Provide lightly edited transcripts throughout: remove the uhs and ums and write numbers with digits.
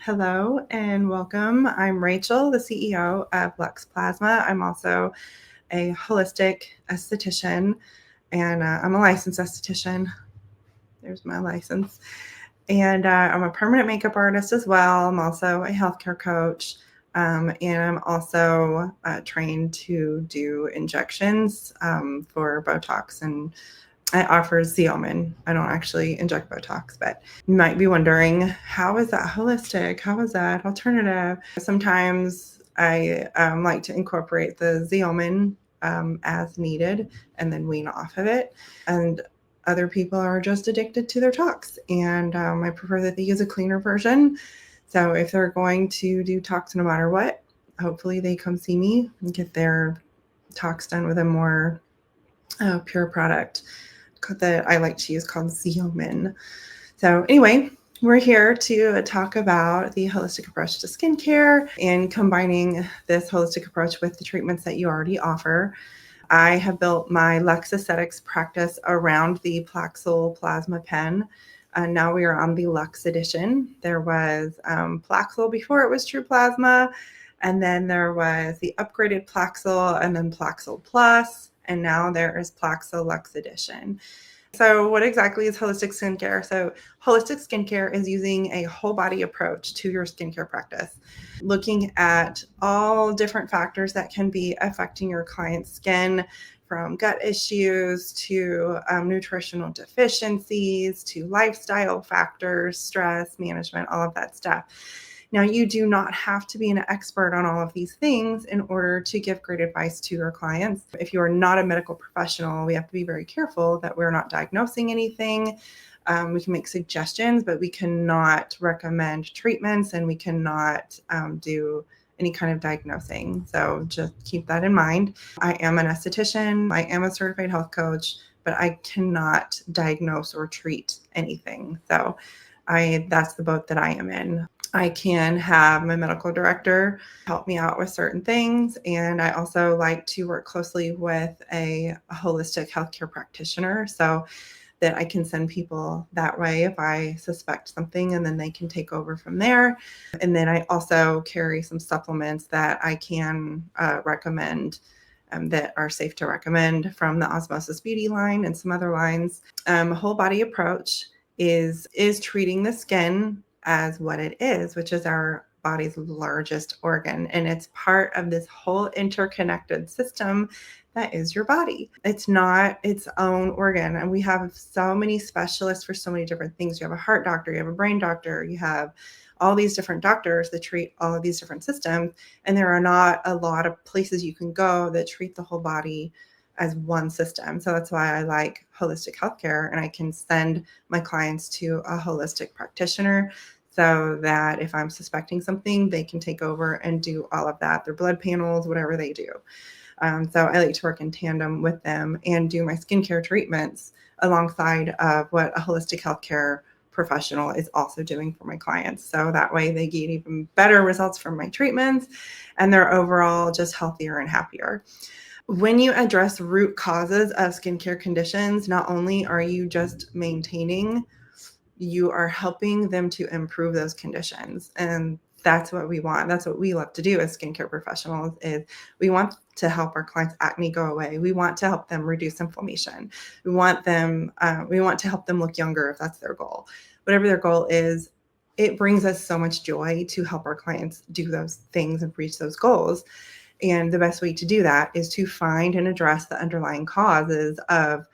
Hello and welcome. I'm Rachael, the CEO of Lux Plasma. I'm also a holistic esthetician and I'm a licensed esthetician. There's my license. And I'm a permanent makeup artist as well. I'm also a healthcare coach. And I'm also trained to do injections for Botox, and I offer Xeomin. I don't actually inject Botox, but you might be wondering, how is that holistic? How is that alternative? Sometimes I like to incorporate the Xeomin as needed and then wean off of it. And other people are just addicted to their tox, and I prefer that they use a cleaner version. So if they're going to do tox no matter what, hopefully they come see me and get their tox done with a more pure product that I like to use called Xeomin. So anyway, we're here to talk about the holistic approach to skincare and combining this holistic approach with the treatments that you already offer. I have built my Lux Aesthetics practice around the PLAXEL plasma pen. And now we are on the Lux edition. There was PLAXEL before it was True Plasma. And then there was the upgraded PLAXEL and then PLAXEL Plus. And now there is PLAXEL Lux edition. So what exactly is holistic skincare? So holistic skincare is using a whole body approach to your skincare practice, looking at all different factors that can be affecting your client's skin, from gut issues to nutritional deficiencies to lifestyle factors, stress management, all of that stuff. Now, you do not have to be an expert on all of these things in order to give great advice to your clients. If you are not a medical professional, we have to be very careful that we're not diagnosing anything. We can make suggestions, but we cannot recommend treatments, and we cannot do any kind of diagnosing. So just keep that in mind. I am an esthetician. I am a certified health coach, but I cannot diagnose or treat anything. So that's the boat that I am in. I can have my medical director help me out with certain things. And I also like to work closely with a holistic healthcare practitioner so that I can send people that way if I suspect something, and then they can take over from there. And then I also carry some supplements that I can recommend that are safe to recommend from the Osmosis Beauty line and some other lines. A whole body approach is treating the skin as what it is, which is our body's largest organ. And it's part of this whole interconnected system that is your body. It's not its own organ. And we have so many specialists for so many different things. You have a heart doctor, you have a brain doctor, you have all these different doctors that treat all of these different systems. And there are not a lot of places you can go that treat the whole body as one system. So that's why I like holistic healthcare, and I can send my clients to a holistic practitioner so that if I'm suspecting something, they can take over and do all of that, their blood panels, whatever they do. So I like to work in tandem with them and do my skincare treatments alongside of what a holistic healthcare professional is also doing for my clients. So that way they get even better results from my treatments, and they're overall just healthier and happier. When you address root causes of skincare conditions, not only are you just maintaining, you are helping them to improve those conditions. And that's what we want. That's what we love to do as skincare professionals, is we want to help our clients' acne go away. We want to help them reduce inflammation. We want to help them look younger if that's their goal. Whatever their goal is, it brings us so much joy to help our clients do those things and reach those goals. And the best way to do that is to find and address the underlying causes of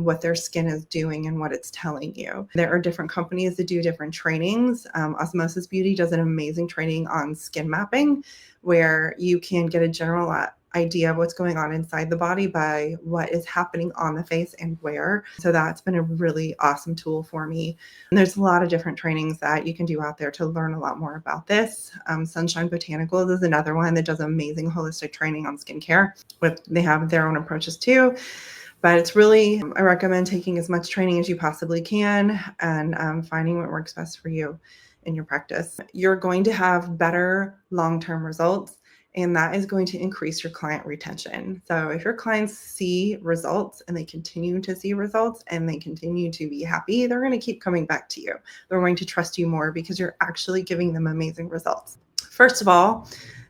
what their skin is doing and what it's telling you. There are different companies that do different trainings. Osmosis Beauty does an amazing training on skin mapping, where you can get a general idea of what's going on inside the body by what is happening on the face and where. So that's been a really awesome tool for me. And there's a lot of different trainings that you can do out there to learn a lot more about this. Sunshine Botanicals is another one that does amazing holistic training on skincare. They have their own approaches too. But it's really, I recommend taking as much training as you possibly can and finding what works best for you in your practice. You're going to have better long-term results And that is going to increase your client retention. So if your clients see results and they continue to see results and they continue to be happy, they're going to keep coming back to you. They're going to trust you more because you're actually giving them amazing results. First of all,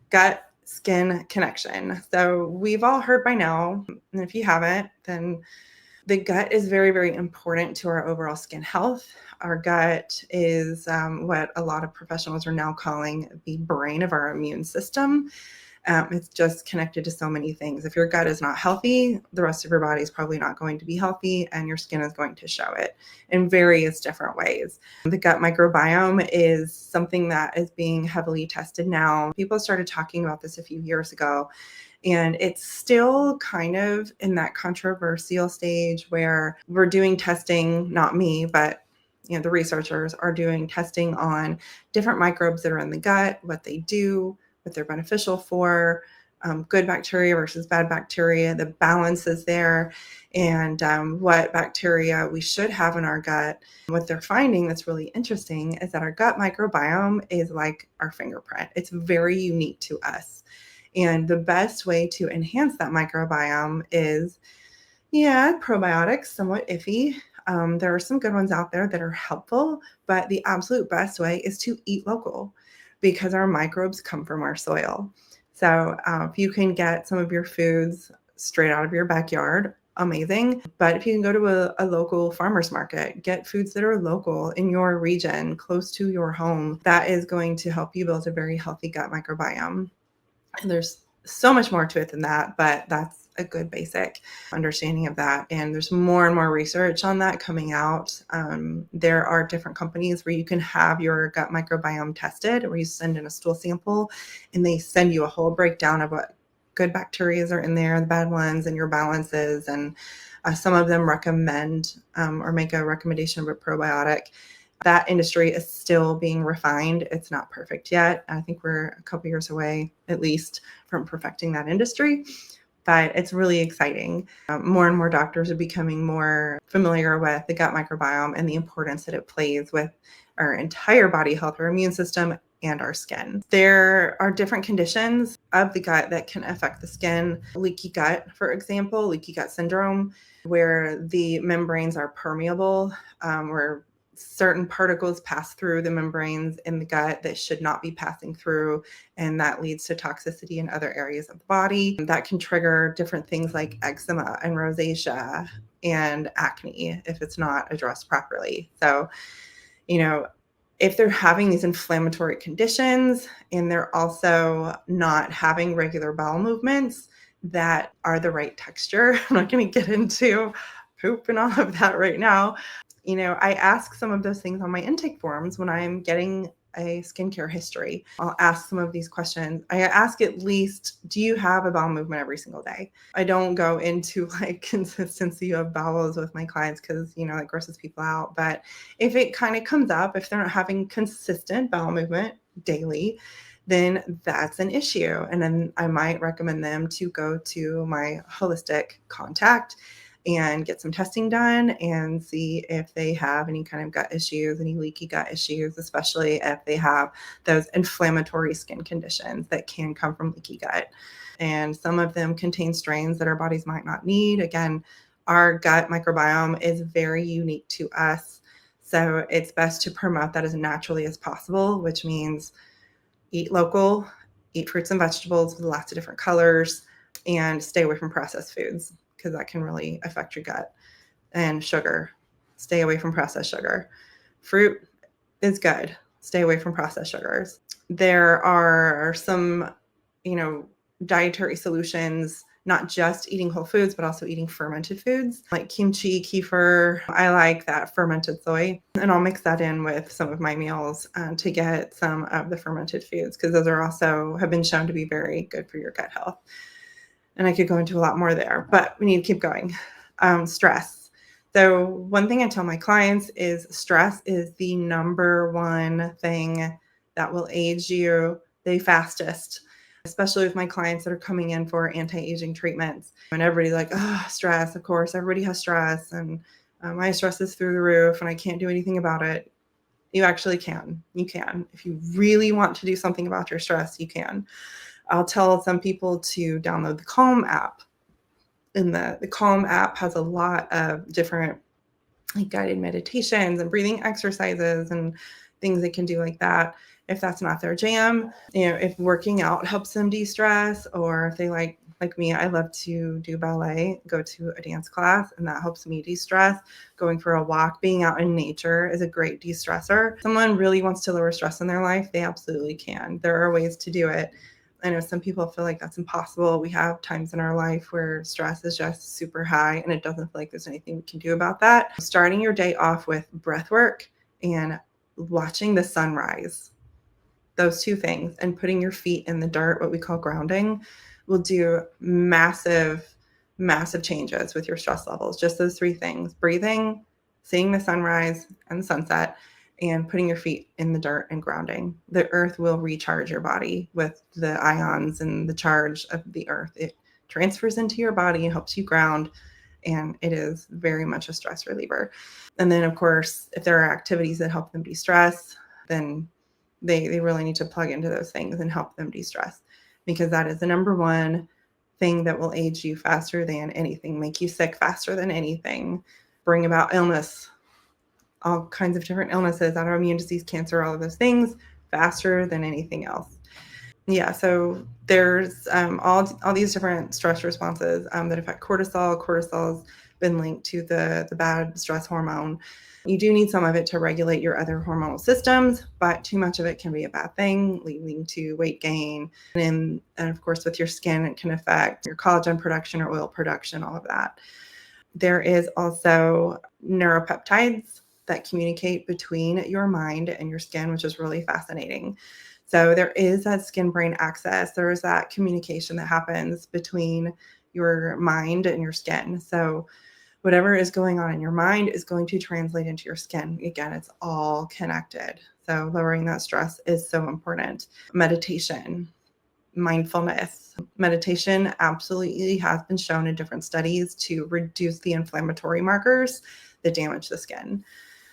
gut skin connection. So we've all heard by now, and if you haven't, then the gut is very, very important to our overall skin health. Our gut is what a lot of professionals are now calling the brain of our immune system. It's just connected to so many things. If your gut is not healthy, the rest of your body is probably not going to be healthy, and your skin is going to show it in various different ways. The gut microbiome is something that is being heavily tested now. People started talking about this a few years ago, and it's still kind of in that controversial stage where we're doing testing, not me, but the researchers are doing testing on different microbes that are in the gut, what they do, what they're beneficial for, good bacteria versus bad bacteria, the balances there, and what bacteria we should have in our gut. What they're finding that's really interesting is that our gut microbiome is like our fingerprint. It's very unique to us. And the best way to enhance that microbiome is, probiotics, somewhat iffy. There are some good ones out there that are helpful, but the absolute best way is to eat local because our microbes come from our soil. So if you can get some of your foods straight out of your backyard, amazing. But if you can go to a local farmer's market, get foods that are local in your region, close to your home, that is going to help you build a very healthy gut microbiome. And there's so much more to it than that, but that's a good basic understanding of that. And there's more and more research on that coming out. There are different companies where you can have your gut microbiome tested, where you send in a stool sample and they send you a whole breakdown of what good bacteria are in there, the bad ones, and your balances. And some of them recommend or make a recommendation of a probiotic. That industry is still being refined. It's not perfect yet. I think we're a couple years away, at least, from perfecting that industry. But it's really exciting. More and more doctors are becoming more familiar with the gut microbiome and the importance that it plays with our entire body health, our immune system, and our skin. There are different conditions of the gut that can affect the skin. Leaky gut, for example, leaky gut syndrome, where the membranes are permeable, where certain particles pass through the membranes in the gut that should not be passing through, and that leads to toxicity in other areas of the body. That can trigger different things like eczema and rosacea and acne if it's not addressed properly. So, if they're having these inflammatory conditions and they're also not having regular bowel movements that are the right texture, I'm not going to get into poop and all of that right now. I ask some of those things on my intake forms when I'm getting a skincare history. I'll ask some of these questions. I ask at least, do you have a bowel movement every single day? I don't go into like consistency of bowels with my clients because, that grosses people out. But if it kind of comes up, if they're not having consistent bowel movement daily, then that's an issue. And then I might recommend them to go to my holistic contact and get some testing done and see if they have any kind of gut issues, any leaky gut issues, especially if they have those inflammatory skin conditions that can come from leaky gut. And some of them contain strains that our bodies might not need. Again, our gut microbiome is very unique to us. So it's best to promote that as naturally as possible, which means eat local, eat fruits and vegetables with lots of different colors, and stay away from processed foods, because that can really affect your gut. And sugar, stay away from processed sugar. Fruit is good. Stay away from processed sugars. There are some, dietary solutions, not just eating whole foods, but also eating fermented foods like kimchi, kefir. I like that fermented soy, and I'll mix that in with some of my meals to get some of the fermented foods, because those are also have been shown to be very good for your gut health. And I could go into a lot more there, but we need to keep going. Stress. So one thing I tell my clients is stress is the number one thing that will age you the fastest, especially with my clients that are coming in for anti-aging treatments. And everybody's like, oh, stress, of course, everybody has stress, and my stress is through the roof and I can't do anything about it. You actually can. You can. If you really want to do something about your stress, you can. I'll tell some people to download the Calm app. And the Calm app has a lot of different like guided meditations and breathing exercises and things they can do like that. If that's not their jam, if working out helps them de-stress, or if they like me, I love to do ballet, go to a dance class, and that helps me de-stress. Going for a walk, being out in nature is a great de-stressor. If someone really wants to lower stress in their life, they absolutely can. There are ways to do it. I know some people feel like that's impossible. We have times in our life where stress is just super high and it doesn't feel like there's anything we can do about that. Starting your day off with breath work and watching the sunrise, those two things, and putting your feet in the dirt, what we call grounding, will do massive changes with your stress levels. Just those three things: breathing, seeing the sunrise and the sunset, and putting your feet in the dirt and grounding. The earth will recharge your body with the ions and the charge of the earth. It transfers into your body and helps you ground, and it is very much a stress reliever. And then, of course, if there are activities that help them de-stress, then they really need to plug into those things and help them de-stress, because that is the number one thing that will age you faster than anything, make you sick faster than anything, bring about illness, all kinds of different illnesses, autoimmune disease, cancer, all of those things, faster than anything else. Yeah, so there's all these different stress responses that affect cortisol. Cortisol's been linked to the bad stress hormone. You do need some of it to regulate your other hormonal systems, but too much of it can be a bad thing, leading to weight gain. And of course, with your skin, it can affect your collagen production or oil production, all of that. There is also neuropeptides that communicate between your mind and your skin, which is really fascinating. So there is that skin-brain axis. There is that communication that happens between your mind and your skin. So whatever is going on in your mind is going to translate into your skin. Again, it's all connected. So lowering that stress is so important. Meditation, mindfulness. Meditation absolutely has been shown in different studies to reduce the inflammatory markers that damage the skin.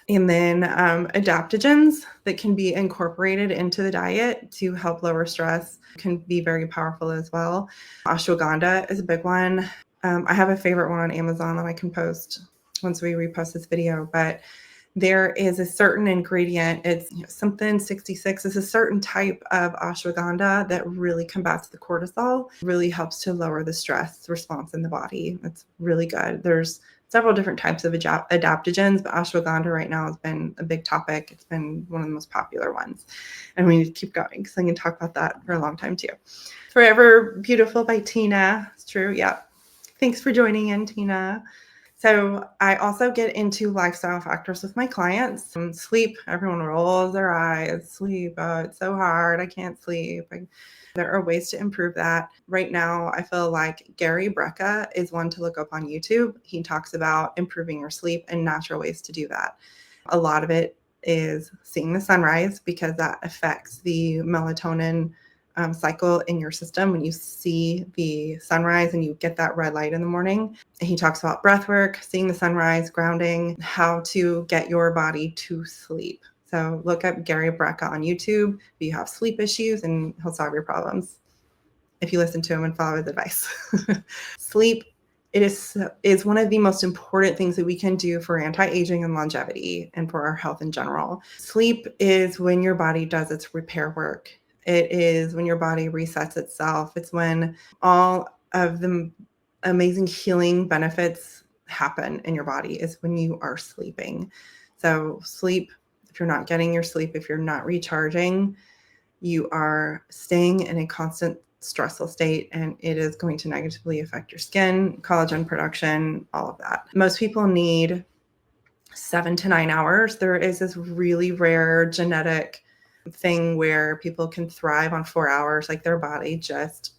And then adaptogens that can be incorporated into the diet to help lower stress can be very powerful as well. Ashwagandha is a big one. I have a favorite one on Amazon that I can post once we repost this video, but there is a certain ingredient, it's something 66, is a certain type of ashwagandha that really combats the cortisol, really helps to lower the stress response in the body. It's really good. There's several different types of adaptogens, but ashwagandha right now has been a big topic. It's been one of the most popular ones. And we need to keep going because I can talk about that for a long time too. Forever Beautiful by Tina. It's true. Yeah. Thanks for joining in, Tina. So I also get into lifestyle factors with my clients. Sleep, everyone rolls their eyes. Sleep, oh, it's so hard. I can't sleep. There are ways to improve that. Right now, I feel like Gary Brecka is one to look up on YouTube. He talks about improving your sleep and natural ways to do that. A lot of it is seeing the sunrise because that affects the melatonin cycle in your system. When you see the sunrise and you get that red light in the morning, he talks about breath work, seeing the sunrise, grounding, how to get your body to sleep. So look up Gary Brecka on YouTube if you have sleep issues, and he'll solve your problems if you listen to him and follow his advice. Sleep, it is one of the most important things that we can do for anti-aging and longevity and for our health in general. Sleep is when your body does its repair work. It is when your body resets itself. It's when all of the amazing healing benefits happen in your body, is when you are sleeping. So sleep, if you're not getting your sleep, if you're not recharging, you are staying in a constant stressful state, and it is going to negatively affect your skin, collagen production, all of that. Most people need 7 to 9 hours. There is this really rare genetic thing where people can thrive on 4 hours, like their body just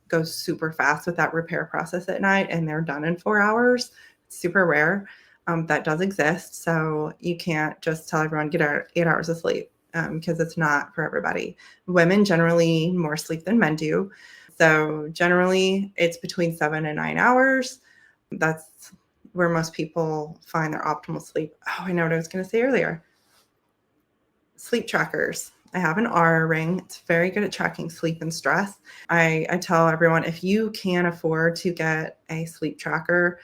goes super fast with that repair process at night and they're done in 4 hours. It's super rare. That does exist. So you can't just tell everyone get 8 hours of sleep because it's not for everybody. Women generally need more sleep than men do. So generally it's between 7 and 9 hours. That's where most people find their optimal sleep. Oh, I know what I was going to say earlier. Sleep trackers. I have an Aura ring. It's very good at tracking sleep and stress. I tell everyone, if you can afford to get a sleep tracker,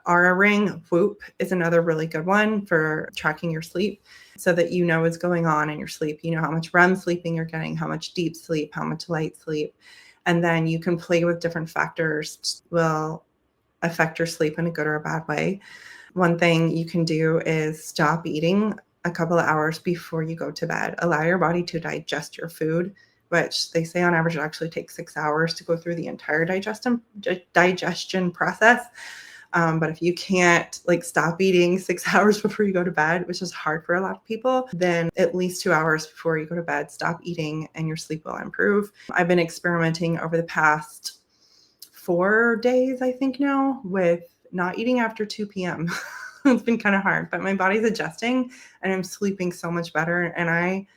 Aura ring, Whoop is another really good one for tracking your sleep so that you know what's going on in your sleep. You know how much REM sleeping you're getting, how much deep sleep, how much light sleep. And then you can play with different factors will affect your sleep in a good or a bad way. One thing you can do is stop eating a couple of hours before you go to bed. Allow your body to digest your food, which they say on average it actually takes 6 hours to go through the entire digestion process. But if you can't like stop eating 6 hours before you go to bed, which is hard for a lot of people, then at least 2 hours before you go to bed, stop eating and your sleep will improve. I've been experimenting over the past 4 days, I think now, with not eating after 2 p.m. It's been kind of hard, but my body's adjusting and I'm sleeping so much better. And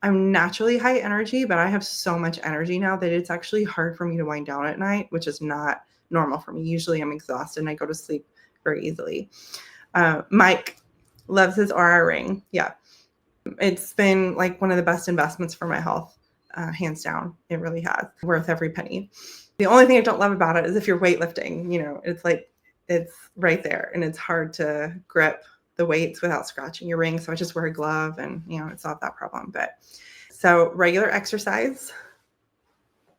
I'm naturally high energy, but I have so much energy now that it's actually hard for me to wind down at night, which is not normal for me. Usually I'm exhausted and I go to sleep very easily. Mike loves his Aura ring. Yeah. It's been like one of the best investments for my health, hands down. It really has. Worth every penny. The only thing I don't love about it is if you're weightlifting, it's like it's right there and it's hard to grip the weights without scratching your ring. So I just wear a glove and, it's not that problem. But so regular exercise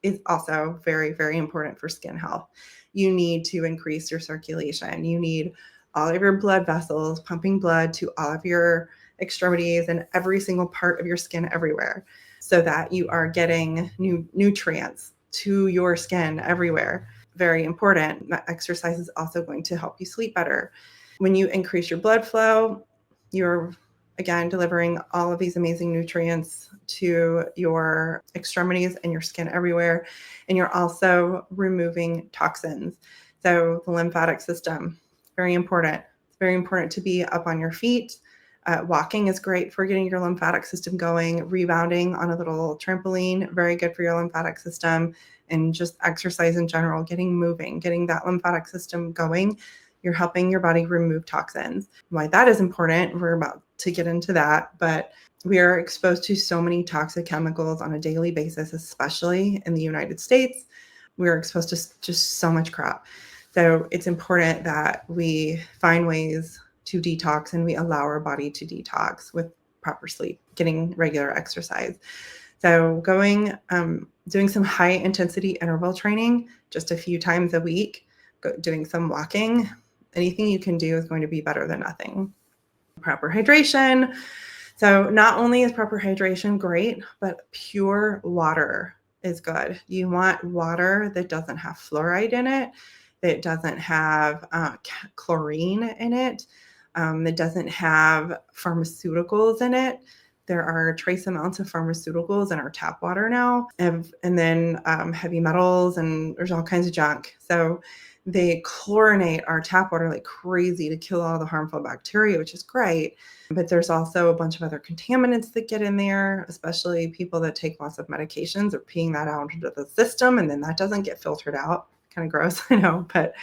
is also very, very important for skin health. You need to increase your circulation. You need all of your blood vessels pumping blood to all of your extremities and every single part of your skin everywhere so that you are getting nutrients to your skin everywhere. Very important. Exercise is also going to help you sleep better. When you increase your blood flow, you're again delivering all of these amazing nutrients to your extremities and your skin everywhere. And you're also removing toxins. So the lymphatic system, very important. It's very important to be up on your feet. Walking is great for getting your lymphatic system going. Rebounding on a little trampoline, very good for your lymphatic system. And just exercise in general, getting moving, getting that lymphatic system going. You're helping your body remove toxins. Why that is important, we're about to get into that, but we are exposed to so many toxic chemicals on a daily basis, especially in the United States. We're exposed to just so much crap. So it's important that we find ways to detox and we allow our body to detox with proper sleep, getting regular exercise. So doing some high intensity interval training just a few times a week, doing some walking, anything you can do is going to be better than nothing. Proper hydration. So not only is proper hydration great, but pure water is good. You want water that doesn't have fluoride in it, that doesn't have chlorine in it, that doesn't have pharmaceuticals in it. There are trace amounts of pharmaceuticals in our tap water now, and then heavy metals, and there's all kinds of junk. So they chlorinate our tap water like crazy to kill all the harmful bacteria, which is great. But there's also a bunch of other contaminants that get in there, especially people that take lots of medications are peeing that out into the system, and then that doesn't get filtered out. Kind of gross, I know, but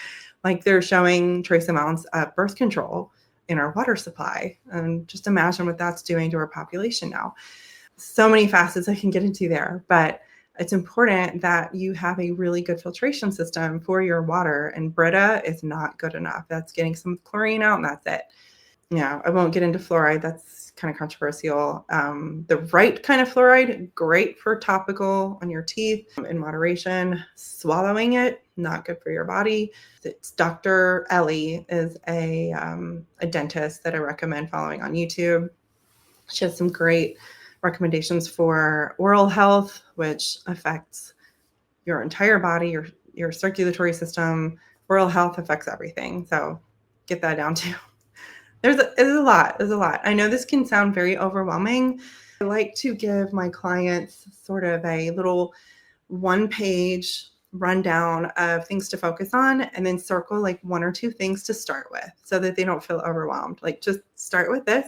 like they're showing trace amounts of birth control in our water supply. And just imagine what that's doing to our population now. So many facets I can get into there, but it's important that you have a really good filtration system for your water, and Brita is not good enough. That's getting some chlorine out and that's it. I won't get into fluoride. That's kind of controversial. The right kind of fluoride, great for topical on your teeth in moderation. Swallowing it, not good for your body. It's Dr. Ellie is a dentist that I recommend following on YouTube. She has some great recommendations for oral health, which affects your entire body, your circulatory system. Oral health affects everything. So get that down too. There's a lot. There's a lot. I know this can sound very overwhelming. I like to give my clients sort of a little one-page rundown of things to focus on and then circle like one or two things to start with so that they don't feel overwhelmed. Like just start with this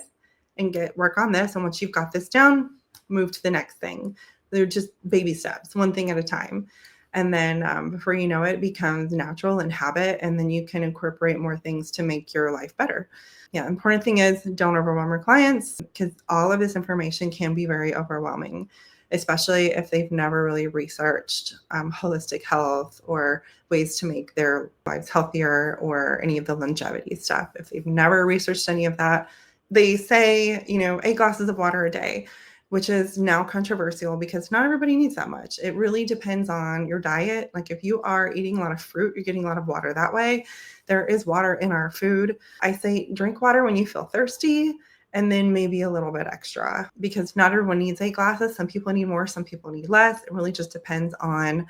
and work on this. And once you've got this down, move to the next thing. They're just baby steps, one thing at a time. And then before you know it, it becomes natural and habit. And then you can incorporate more things to make your life better. Yeah, the important thing is don't overwhelm your clients because all of this information can be very overwhelming, especially if they've never really researched holistic health or ways to make their lives healthier or any of the longevity stuff. If they've never researched any of that, they say, 8 glasses of water a day, which is now controversial because not everybody needs that much. It really depends on your diet. Like if you are eating a lot of fruit, you're getting a lot of water that way. There is water in our food. I say drink water when you feel thirsty and then maybe a little bit extra because not everyone needs 8 glasses. Some people need more, some people need less. It really just depends on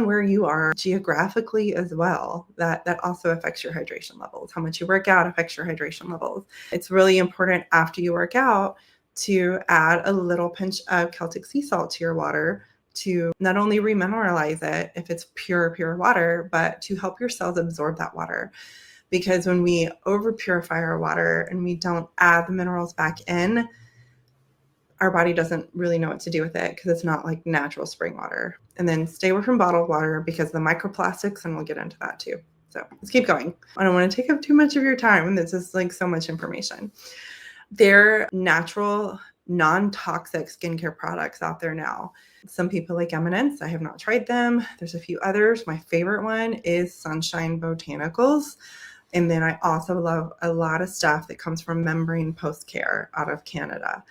where you are geographically as well. That also affects your hydration levels. How much you work out affects your hydration levels. It's really important after you work out to add a little pinch of Celtic sea salt to your water to not only remineralize it if it's pure water, but to help your cells absorb that water. Because when we over purify our water and we don't add the minerals back in, our body doesn't really know what to do with it because it's not like natural spring water. And then stay away from bottled water because of the microplastics, and we'll get into that too. So let's keep going. I don't want to take up too much of your time. This is like so much information. There are natural, non-toxic skincare products out there now. Some people like Eminence. I have not tried them. There's a few others. My favorite one is Sunshine Botanicals. And then I also love a lot of stuff that comes from Membrane Post Care out of Canada.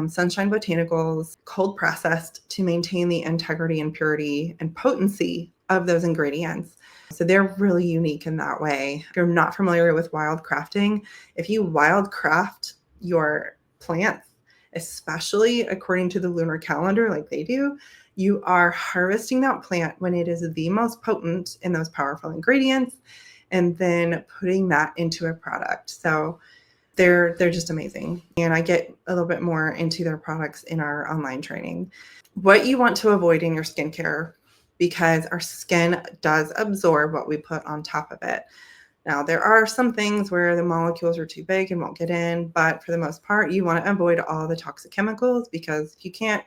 Sunshine Botanicals, cold processed to maintain the integrity and purity and potency of those ingredients. So they're really unique in that way. If you're not familiar with wild crafting, if you wild craft your plants, especially according to the lunar calendar like they do, you are harvesting that plant when it is the most potent in those powerful ingredients and then putting that into a product. So they're just amazing. And I get a little bit more into their products in our online training. What you want to avoid in your skincare, because our skin does absorb what we put on top of it. Now, there are some things where the molecules are too big and won't get in, but for the most part, you want to avoid all the toxic chemicals because if you can't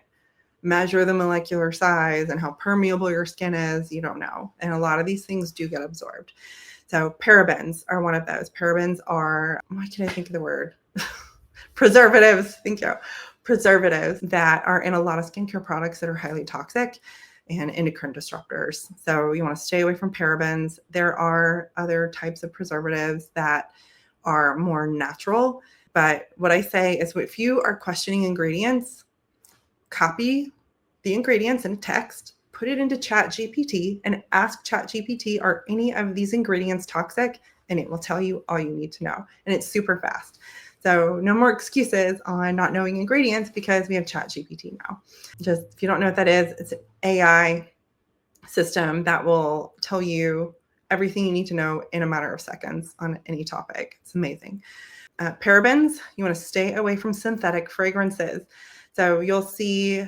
measure the molecular size and how permeable your skin is, you don't know. And a lot of these things do get absorbed. So parabens are one of those. Parabens are, why can I think of the word? Preservatives. Thank you. Preservatives that are in a lot of skincare products that are highly toxic and endocrine disruptors. So you want to stay away from parabens. There are other types of preservatives that are more natural. But what I say is if you are questioning ingredients, copy the ingredients in text, put it into ChatGPT and ask ChatGPT, are any of these ingredients toxic? And it will tell you all you need to know. And it's super fast. So no more excuses on not knowing ingredients because we have ChatGPT now. Just if you don't know what that is, it's an AI system that will tell you everything you need to know in a matter of seconds on any topic. It's amazing. Parabens, you want to stay away from synthetic fragrances. So you'll see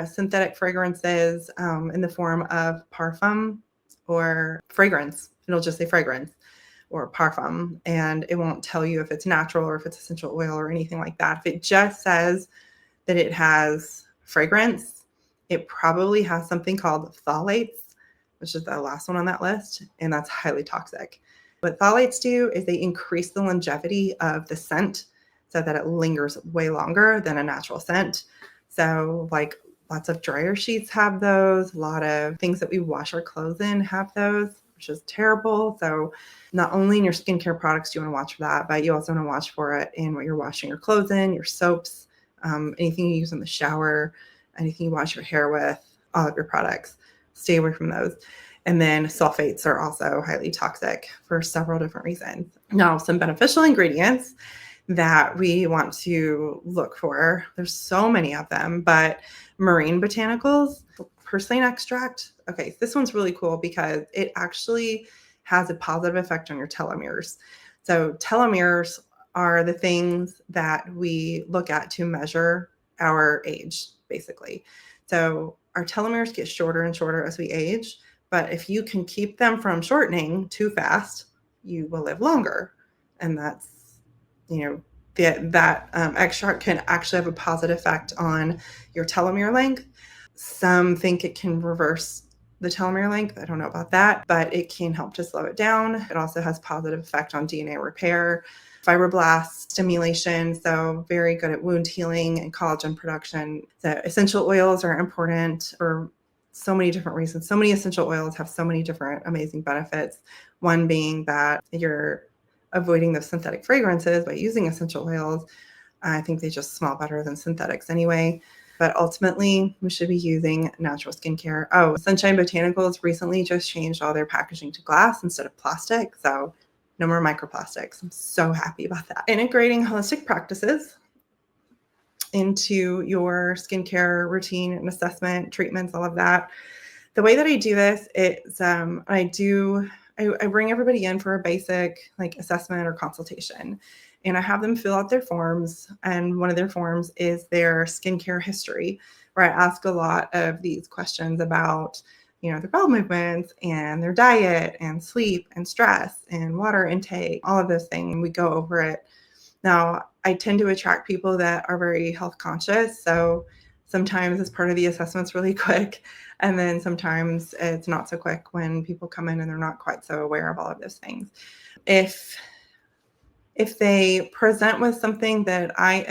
synthetic fragrances in the form of parfum or fragrance. It'll just say fragrance or parfum, and it won't tell you if it's natural or if it's essential oil or anything like that. If it just says that it has fragrance, it probably has something called phthalates, which is the last one on that list, and that's highly toxic. What phthalates do is they increase the longevity of the scent so that it lingers way longer than a natural scent. So like lots of dryer sheets have those, a lot of things that we wash our clothes in have those, which is terrible. So not only in your skincare products do you want to watch for that, but you also want to watch for it in what you're washing your clothes in, your soaps, anything you use in the shower, anything you wash your hair with, all of your products. Stay away from those. And then sulfates are also highly toxic for several different reasons. Now, some beneficial ingredients that we want to look for, there's so many of them, but marine botanicals, purslane extract. Okay, this one's really cool because it actually has a positive effect on your telomeres. So telomeres are the things that we look at to measure our age, basically. So our telomeres get shorter and shorter as we age. But if you can keep them from shortening too fast, you will live longer. And that's, that extract can actually have a positive effect on your telomere length. Some think it can reverse the telomere length. I don't know about that, but it can help to slow it down. It also has positive effect on DNA repair, fibroblast stimulation, so very good at wound healing and collagen production. The essential oils are important for so many different reasons. So many essential oils have so many different amazing benefits. One being that you're avoiding those synthetic fragrances by using essential oils. I think they just smell better than synthetics anyway. But ultimately, we should be using natural skincare. Oh, Sunshine Botanicals recently just changed all their packaging to glass instead of plastic. So no more microplastics. I'm so happy about that. Integrating holistic practices into your skincare routine and assessment, treatments, all of that. The way that I do this is I bring everybody in for a basic like assessment or consultation, and I have them fill out their forms. And one of their forms is their skincare history, where I ask a lot of these questions about, their bowel movements and their diet and sleep and stress and water intake, all of those things. We go over it. Now, I tend to attract people that are very health conscious. So sometimes it's part of the assessment's really quick. And then sometimes it's not so quick when people come in and they're not quite so aware of all of those things. If they present with something that I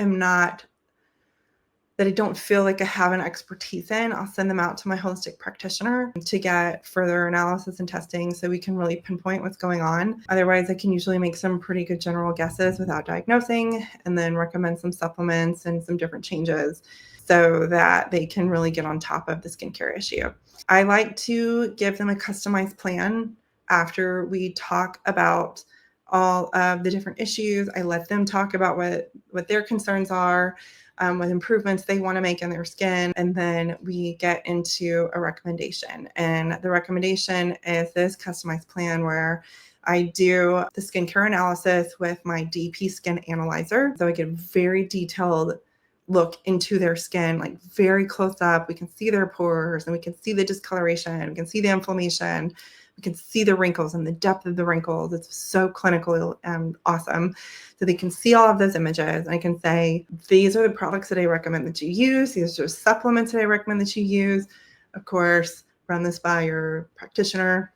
don't feel like I have an expertise in, I'll send them out to my holistic practitioner to get further analysis and testing so we can really pinpoint what's going on. Otherwise, I can usually make some pretty good general guesses without diagnosing and then recommend some supplements and some different changes so that they can really get on top of the skincare issue. I like to give them a customized plan after we talk about all of the different issues. I let them talk about what their concerns are, what improvements they want to make in their skin. And then we get into a recommendation. And the recommendation is this customized plan where I do the skincare analysis with my DP skin analyzer. So I get a very detailed look into their skin, like very close up. We can see their pores and we can see the discoloration. We can see the inflammation. We can see the wrinkles and the depth of the wrinkles. It's so clinical and awesome. So they can see all of those images. I can say, these are the products that I recommend that you use. These are supplements that I recommend that you use. Of course, run this by your practitioner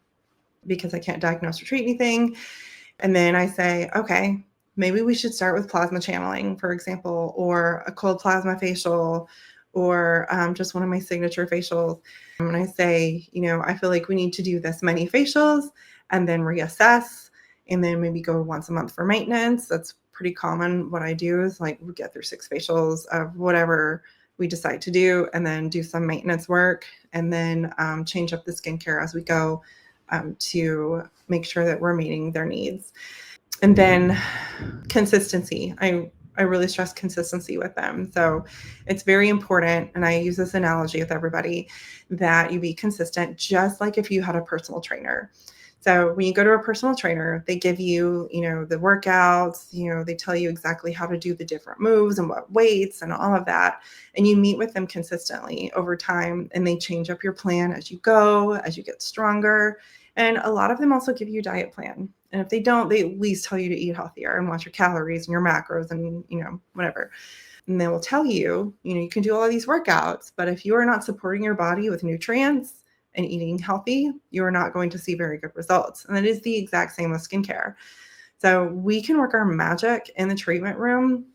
because I can't diagnose or treat anything. And then I say, okay, maybe we should start with plasma channeling, for example, or a cold plasma facial, or just one of my signature facials. And I say, I feel like we need to do this many facials and then reassess and then maybe go once a month for maintenance. That's pretty common. What I do is like we get through 6 facials of whatever we decide to do and then do some maintenance work and then change up the skincare as we go to make sure that we're meeting their needs. And then consistency. I really stress consistency with them. So it's very important, and I use this analogy with everybody, that you be consistent, just like if you had a personal trainer. So when you go to a personal trainer, they give you, the workouts, they tell you exactly how to do the different moves and what weights and all of that. And you meet with them consistently over time, and they change up your plan as you go, as you get stronger. And a lot of them also give you a diet plan. And if they don't, they at least tell you to eat healthier and watch your calories and your macros and, whatever. And they will tell you, you can do all of these workouts, but if you are not supporting your body with nutrients and eating healthy, you are not going to see very good results. And it is the exact same with skincare. So we can work our magic in the treatment room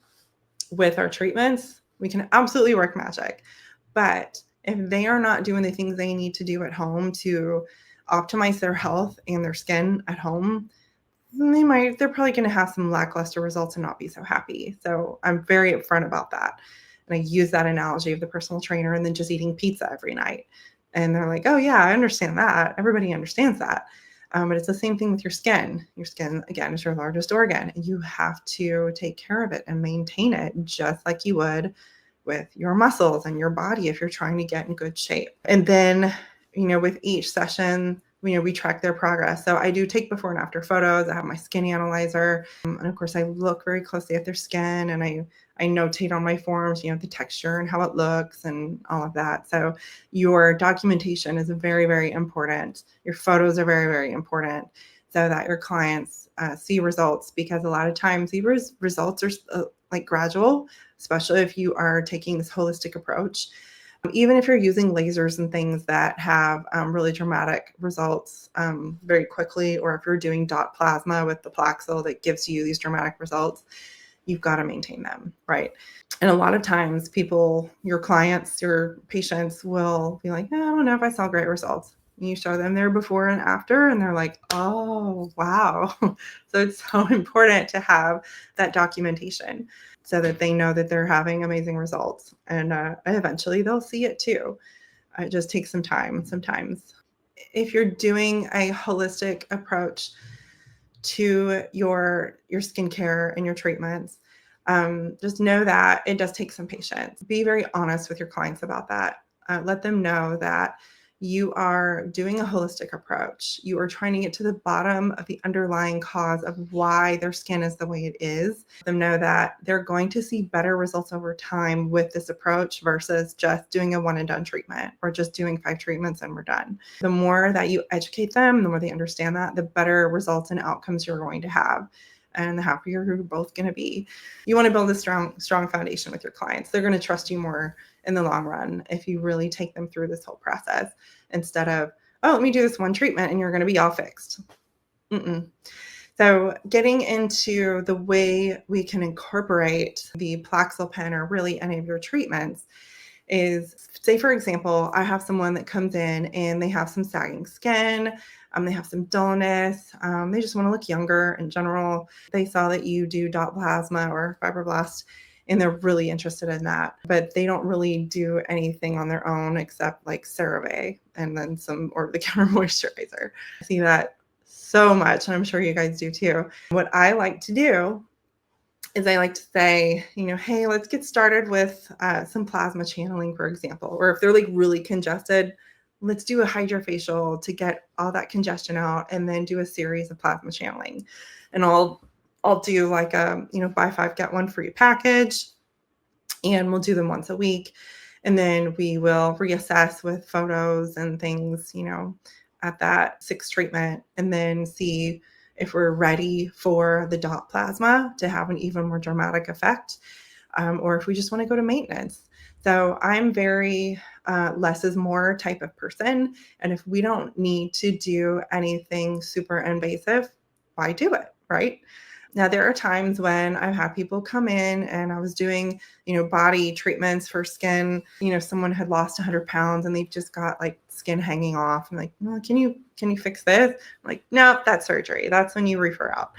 with our treatments. We can absolutely work magic. But if they are not doing the things they need to do at home to optimize their health and their skin at home, they're probably going to have some lackluster results and not be so happy. So I'm very upfront about that. And I use that analogy of the personal trainer and then just eating pizza every night. And they're like, oh yeah, I understand that. Everybody understands that. But it's the same thing with your skin. Your skin, again, is your largest organ. And you have to take care of it and maintain it just like you would with your muscles and your body if you're trying to get in good shape. And then, with each session, we track their progress. So I do take before and after photos. I have my skin analyzer. And of course, I look very closely at their skin and I notate on my forms, the texture and how it looks and all of that. So your documentation is very, very important. Your photos are very, very important so that your clients see results, because a lot of times these results are like gradual, especially if you are taking this holistic approach. Even if you're using lasers and things that have really dramatic results very quickly, or if you're doing dot plasma with the PLAXEL that gives you these dramatic results, you've got to maintain them, right? And a lot of times people, your clients, your patients will be like, I don't know if I saw great results. And you show them their before and after, and they're like, oh, wow. So it's so important to have that documentation so that they know that they're having amazing results. And eventually they'll see it too. It just takes some time sometimes. If you're doing a holistic approach to your skincare and your treatments, just know that it does take some patience. Be very honest with your clients about that. Let them know that you are doing a holistic approach. You are trying to get to the bottom of the underlying cause of why their skin is the way it is. Let them know that they're going to see better results over time with this approach versus just doing a one and done treatment or just doing 5 treatments and we're done. The more that you educate them, the more they understand that, the better results and outcomes you're going to have, and the happier you're both going to be. You want to build a strong foundation with your clients. They're going to trust you more in the long run if you really take them through this whole process instead of, oh, let me do this one treatment and you're going to be all fixed. So getting into the way we can incorporate the PLAXEL pen or really any of your treatments is, say, for example, I have someone that comes in and they have some sagging skin, they have some dullness, they just want to look younger in general. They saw that you do dot plasma or fibroblast, and they're really interested in that, but they don't really do anything on their own except like CeraVe and then some over-the-counter moisturizer. I see that so much, and I'm sure you guys do too. What I like to do is I like to say, hey, let's get started with some plasma channeling, for example, or if they're like really congested, let's do a hydrofacial to get all that congestion out and then do a series of plasma channeling. And I'll do like a, buy 5, get 1 free package, and we'll do them once a week. And then we will reassess with photos and things, at that 6th treatment, and then see if we're ready for the dot plasma to have an even more dramatic effect, or if we just want to go to maintenance. So I'm very less is more type of person. And if we don't need to do anything super invasive, why do it, right? Now, there are times when I've had people come in and I was doing, body treatments for skin. Someone had lost 100 pounds and they've just got like skin hanging off. I'm like, well, can you fix this? I'm like, no, that's surgery. That's when you refer out.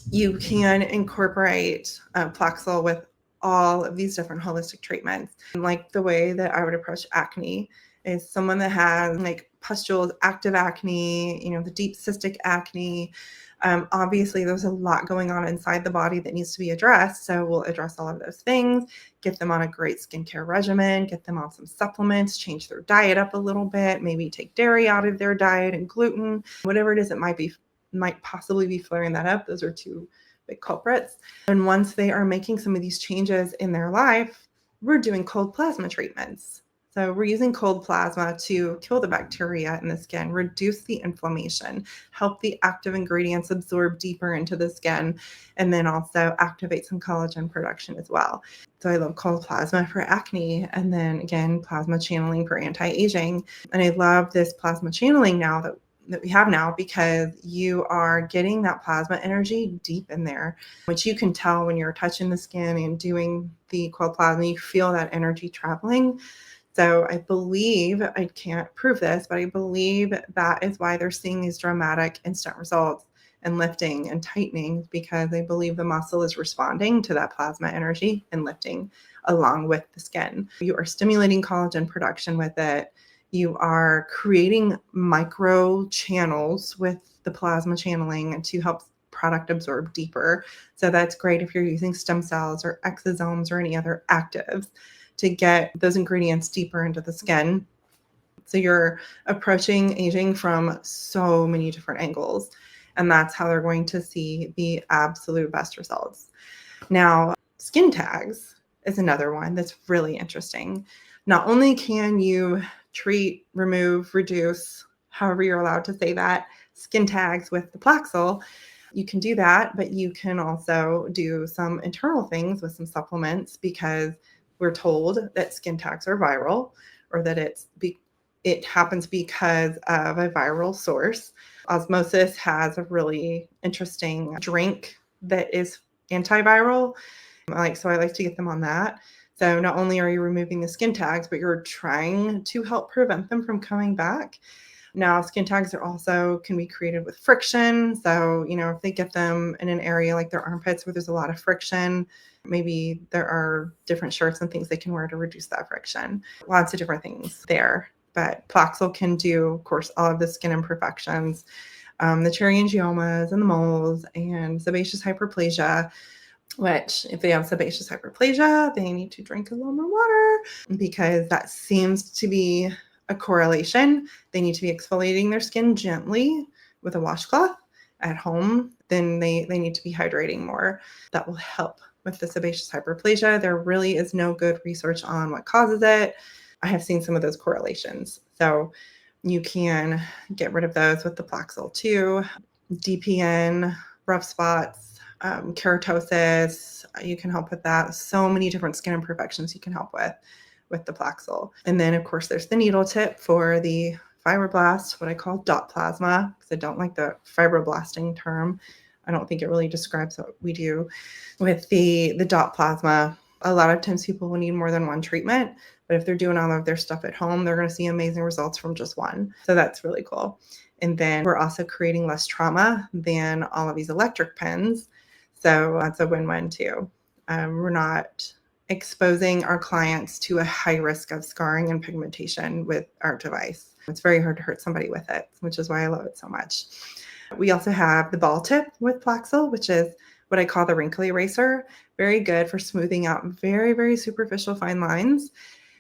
You can incorporate PLAXEL with all of these different holistic treatments. And like the way that I would approach acne is someone that has like pustules, active acne, the deep cystic acne. Obviously, there's a lot going on inside the body that needs to be addressed. So we'll address all of those things, get them on a great skincare regimen, get them on some supplements, change their diet up a little bit, maybe take dairy out of their diet and gluten, whatever it is, it might possibly be flaring that up. Those are 2 big culprits. And once they are making some of these changes in their life, we're doing cold plasma treatments. So we're using cold plasma to kill the bacteria in the skin, reduce the inflammation, help the active ingredients absorb deeper into the skin, and then also activate some collagen production as well. So I love cold plasma for acne, and then again, plasma channeling for anti-aging. And I love this plasma channeling now that we have now, because you are getting that plasma energy deep in there, which you can tell when you're touching the skin and doing the cold plasma, you feel that energy traveling. So I believe, I can't prove this, but I believe that is why they're seeing these dramatic instant results and lifting and tightening, because they believe the muscle is responding to that plasma energy and lifting along with the skin. You are stimulating collagen production with it. You are creating micro channels with the plasma channeling to help product absorb deeper. So that's great if you're using stem cells or exosomes or any other actives to get those ingredients deeper into the skin. So you're approaching aging from so many different angles, and that's how they're going to see the absolute best results. Now, skin tags is another one that's really interesting. Not only can you treat, remove, reduce, however you're allowed to say that, skin tags with the PLAXEL, you can do that, but you can also do some internal things with some supplements, because we're told that skin tags are viral, or that it happens because of a viral source. Osmosis has a really interesting drink that is antiviral. So I like to get them on that. So not only are you removing the skin tags, but you're trying to help prevent them from coming back. Now, skin tags can be created with friction. So, if they get them in an area like their armpits where there's a lot of friction, maybe there are different shirts and things they can wear to reduce that friction. Lots of different things there. But PLAXEL can do, of course, all of the skin imperfections, the telangiectasias and the moles and sebaceous hyperplasia, which if they have sebaceous hyperplasia, they need to drink a little more water because that seems to be a correlation. They need to be exfoliating their skin gently with a washcloth at home. Then they need to be hydrating more. That will help with the sebaceous hyperplasia. There really is no good research on what causes it. I have seen some of those correlations. So you can get rid of those with the PLAXEL too. DPN, rough spots, keratosis, you can help with that. So many different skin imperfections you can help with the PLAXEL. And then, of course, there's the needle tip for the fibroblast, what I call dot plasma, because I don't like the fibroblasting term. I don't think it really describes what we do. With the dot plasma, a lot of times people will need more than one treatment, but if they're doing all of their stuff at home, they're going to see amazing results from just one. So that's really cool. And then we're also creating less trauma than all of these electric pens. So that's a win-win too. We're not exposing our clients to a high risk of scarring and pigmentation with our device. It's very hard to hurt somebody with it, which is why I love it so much. We also have the ball tip with PLAXEL, which is what I call the wrinkle eraser. Very good for smoothing out very, very superficial fine lines.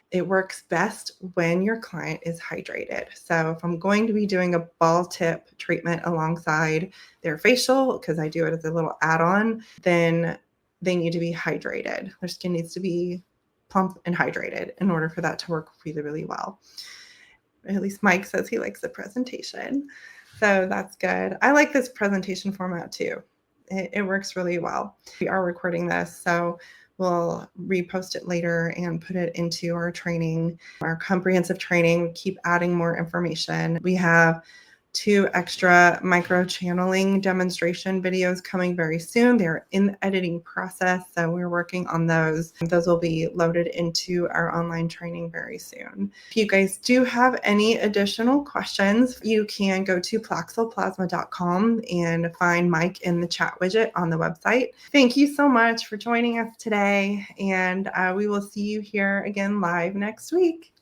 It works best when your client is hydrated. So if I'm going to be doing a ball tip treatment alongside their facial, because I do it as a little add-on, then they need to be hydrated. Their skin needs to be plump and hydrated in order for that to work really, really well. At least Mike says he likes the presentation. So that's good. I like this presentation format too. It works really well. We are recording this, so we'll repost it later and put it into our training, our comprehensive training. We keep adding more information. We have 2 extra micro-channeling demonstration videos coming very soon. They're in the editing process, so we're working on those. Those will be loaded into our online training very soon. If you guys do have any additional questions, you can go to plaxelplasma.com and find Mike in the chat widget on the website. Thank you so much for joining us today, and we will see you here again live next week.